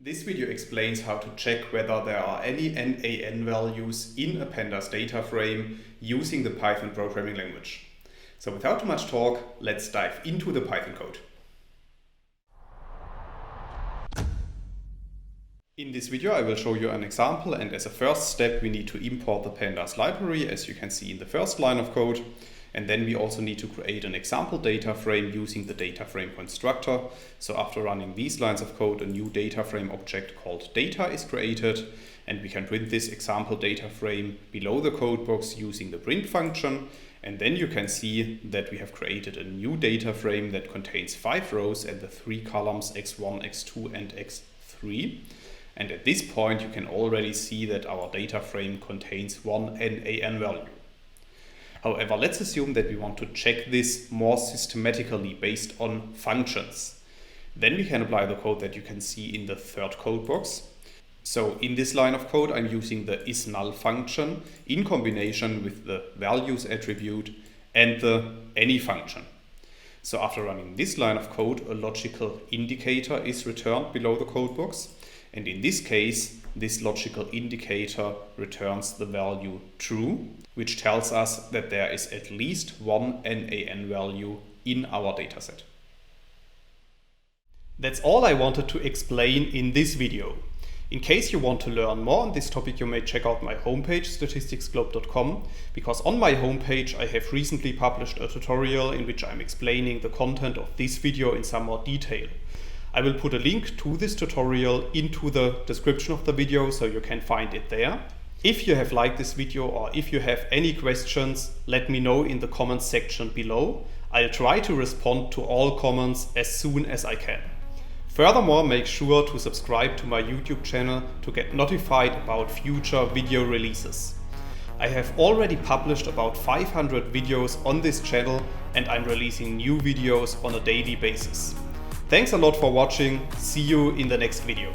This video explains how to check whether there are any NaN values in a pandas data frame using the Python programming language. So without too much talk, let's dive into the Python code. In this video I will show you an example, and as a first step we need to import the pandas library, as you can see in the first line of code. And then we also need to create an example data frame using the data frame constructor. So after running these lines of code, a new data frame object called data is created, and we can print this example data frame below the code box using the print function. And then you can see that we have created a new data frame that contains 5 rows and the 3 columns x1, x2 and x3. And at this point you can already see that our data frame contains one NaN value. However, let's assume that we want to check this more systematically based on functions. Then we can apply the code that you can see in the third code box. So in this line of code, I'm using the isNull function in combination with the values attribute and the any function. So after running this line of code, a logical indicator is returned below the code box. And in this case, this logical indicator returns the value true, which tells us that there is at least one NaN value in our dataset. That's all I wanted to explain in this video. In case you want to learn more on this topic, you may check out my homepage statisticsglobe.com, because on my homepage I have recently published a tutorial in which I'm explaining the content of this video in some more detail. I will put a link to this tutorial into the description of the video, so you can find it there. If you have liked this video or if you have any questions, let me know in the comments section below. I'll try to respond to all comments as soon as I can. Furthermore, make sure to subscribe to my YouTube channel to get notified about future video releases. I have already published about 500 videos on this channel, and I'm releasing new videos on a daily basis. Thanks a lot for watching. See you in the next video.